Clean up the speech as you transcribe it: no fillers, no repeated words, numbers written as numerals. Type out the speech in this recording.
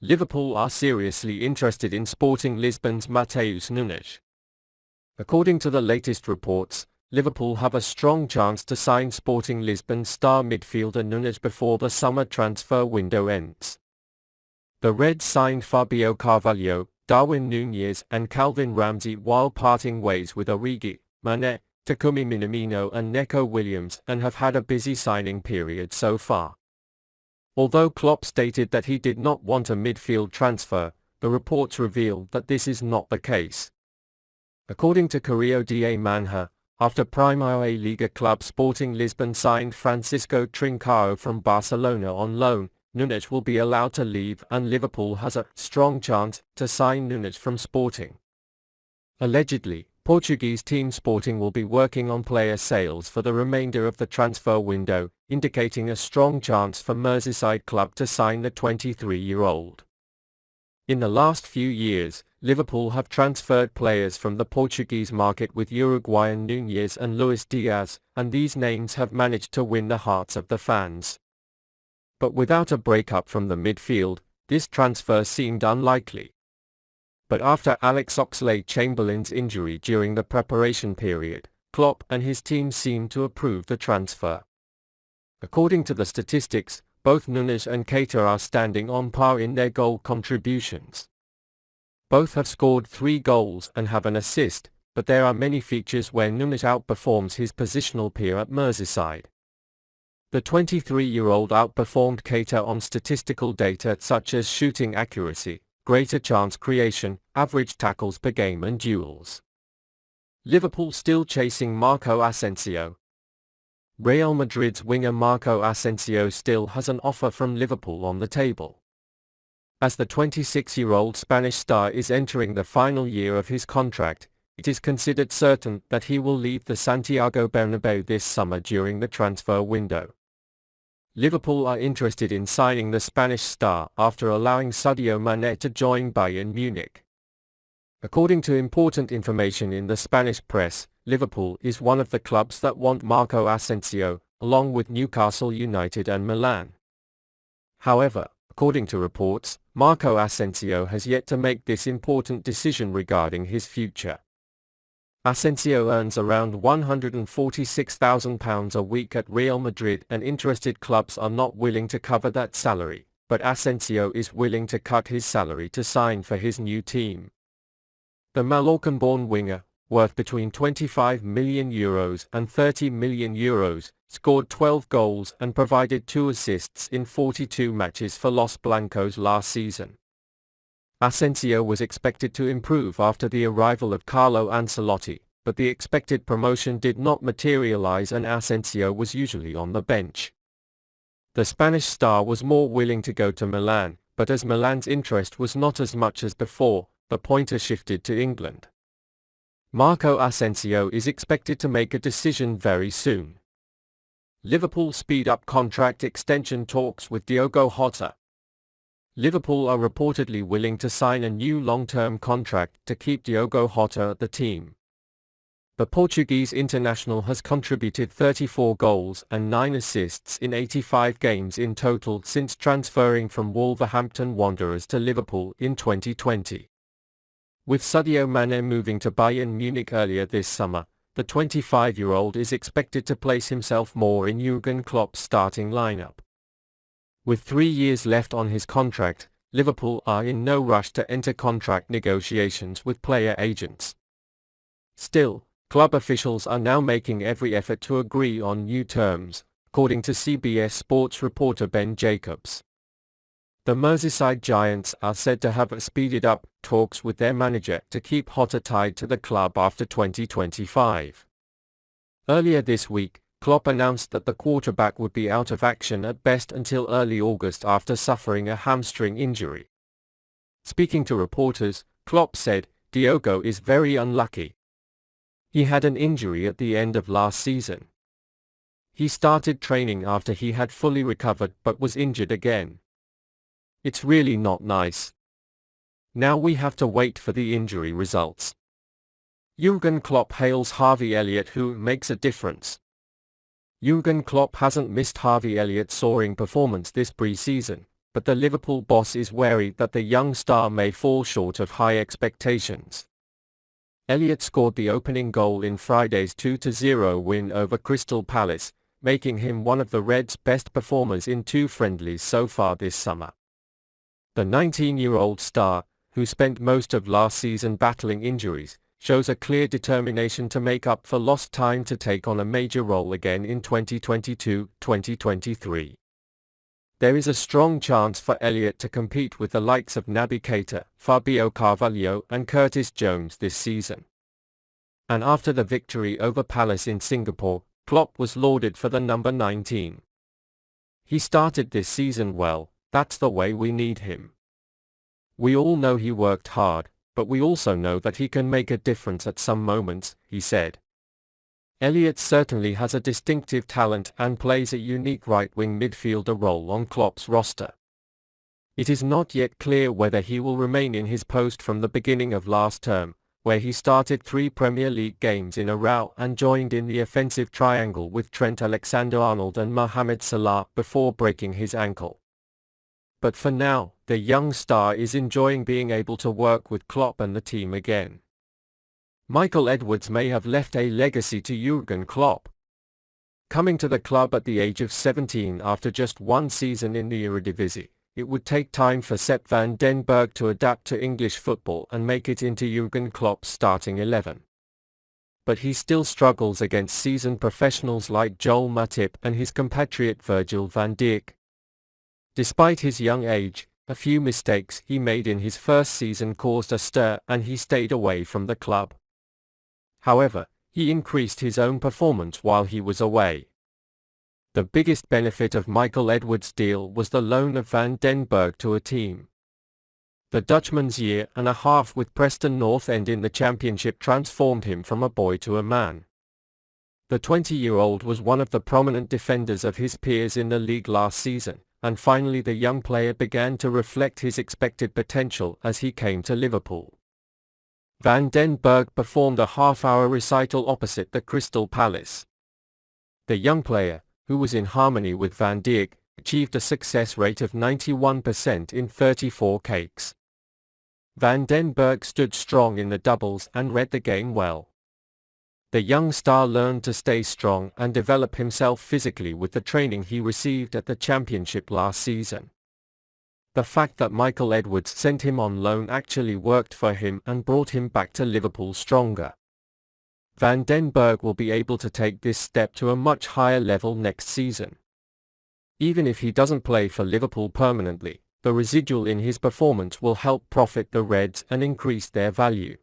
Liverpool are seriously interested in Sporting Lisbon's Matheus Nunez. According to the latest reports, Liverpool have a strong chance to sign Sporting Lisbon star midfielder Nunez before the summer transfer window ends. The Reds signed Fabio Carvalho, Darwin Nunez and Calvin Ramsey while parting ways with Origi, Mane, Takumi Minamino and Neco Williams and have had a busy signing period so far. Although Klopp stated that he did not want a midfield transfer, the reports reveal that this is not the case. According to Correo da Manhã, after Primeira Liga club Sporting Lisbon signed Francisco Trincao from Barcelona on loan, Nunez will be allowed to leave and Liverpool has a strong chance to sign Nunez from Sporting. Allegedly, Portuguese team Sporting will be working on player sales for the remainder of the transfer window, indicating a strong chance for Merseyside club to sign the 23-year-old. In the last few years, Liverpool have transferred players from the Portuguese market with Uruguayan Nunez and Luis Diaz, and these names have managed to win the hearts of the fans. But without a breakup from the midfield, this transfer seemed unlikely. But after Alex Oxlade-Chamberlain's injury during the preparation period, Klopp and his team seemed to approve the transfer. According to the statistics, both Nunez and Keita are standing on par in their goal contributions. Both have scored 3 goals and have an assist, but there are many features where Nunez outperforms his positional peer at Merseyside. The 23-year-old outperformed Keita on statistical data such as shooting accuracy, greater chance creation, average tackles per game and duels. Liverpool still chasing Marco Asensio. Real Madrid's winger Marco Asensio still has an offer from Liverpool on the table. As the 26-year-old Spanish star is entering the final year of his contract, it is considered certain that he will leave the Santiago Bernabeu this summer during the transfer window. Liverpool are interested in signing the Spanish star after allowing Sadio Mane to join Bayern Munich. According to important information in the Spanish press, Liverpool is one of the clubs that want Marco Asensio, along with Newcastle United and Milan. However, according to reports, Marco Asensio has yet to make this important decision regarding his future. Asensio earns around £146,000 a week at Real Madrid and interested clubs are not willing to cover that salary, but Asensio is willing to cut his salary to sign for his new team. The Mallorcan-born winger, worth between €25 million and €30 million, scored 12 goals and provided 2 assists in 42 matches for Los Blancos last season. Asensio was expected to improve after the arrival of Carlo Ancelotti, but the expected promotion did not materialize and Asensio was usually on the bench. The Spanish star was more willing to go to Milan, but as Milan's interest was not as much as before, the pointer shifted to England. Marco Asensio is expected to make a decision very soon. Liverpool speed up contract extension talks with Diogo Jota. Liverpool are reportedly willing to sign a new long-term contract to keep Diogo Jota at the team. The Portuguese international has contributed 34 goals and 9 assists in 85 games in total since transferring from Wolverhampton Wanderers to Liverpool in 2020. With Sadio Mane moving to Bayern Munich earlier this summer, the 25-year-old is expected to place himself more in Jurgen Klopp's starting lineup. With 3 years left on his contract, Liverpool are in no rush to enter contract negotiations with player agents. Still, club officials are now making every effort to agree on new terms, according to CBS Sports reporter Ben Jacobs. The Merseyside Giants are said to have speeded up talks with their manager to keep Jota tied to the club after 2025. Earlier this week, Klopp announced that the quarterback would be out of action at best until early August after suffering a hamstring injury. Speaking to reporters, Klopp said, "Diogo is very unlucky. He had an injury at the end of last season. He started training after he had fully recovered but was injured again. It's really not nice. Now we have to wait for the injury results." Jurgen Klopp hails Harvey Elliott, who makes a difference. Jurgen Klopp hasn't missed Harvey Elliott's soaring performance this pre-season, but the Liverpool boss is wary that the young star may fall short of high expectations. Elliott scored the opening goal in Friday's 2-0 win over Crystal Palace, making him one of the Reds' best performers in 2 friendlies so far this summer. The 19-year-old star, who spent most of last season battling injuries, shows a clear determination to make up for lost time to take on a major role again in 2022-2023. There is a strong chance for Elliott to compete with the likes of Naby Keita, Fabio Carvalho and Curtis Jones this season. And after the victory over Palace in Singapore, Klopp was lauded for the number 19. "He started this season well, that's the way we need him. We all know he worked hard, but we also know that he can make a difference at some moments," he said. Elliott certainly has a distinctive talent and plays a unique right-wing midfielder role on Klopp's roster. It is not yet clear whether he will remain in his post from the beginning of last term, where he started 3 Premier League games in a row and joined in the offensive triangle with Trent Alexander-Arnold and Mohamed Salah before breaking his ankle. But for now, the young star is enjoying being able to work with Klopp and the team again. Michael Edwards may have left a legacy to Jurgen Klopp. Coming to the club at the age of 17 after just 1 season in the Eredivisie, it would take time for Seth van den Berg to adapt to English football and make it into Jurgen Klopp's starting 11. But he still struggles against seasoned professionals like Joel Matip and his compatriot Virgil van Dijk. Despite his young age, a few mistakes he made in his first season caused a stir and he stayed away from the club. However, he increased his own performance while he was away. The biggest benefit of Michael Edwards' deal was the loan of Van den Berg to a team. The Dutchman's year and a half with Preston North End in the Championship transformed him from a boy to a man. The 20-year-old was one of the prominent defenders of his peers in the league last season, and finally the young player began to reflect his expected potential as he came to Liverpool. Van den Berg performed a half-hour recital opposite the Crystal Palace. The young player, who was in harmony with Van Dijk, achieved a success rate of 91% in 34 kicks. Van den Berg stood strong in the doubles and read the game well. The young star learned to stay strong and develop himself physically with the training he received at the Championship last season. The fact that Michael Edwards sent him on loan actually worked for him and brought him back to Liverpool stronger. Van den Berg will be able to take this step to a much higher level next season. Even if he doesn't play for Liverpool permanently, the residual in his performance will help profit the Reds and increase their value.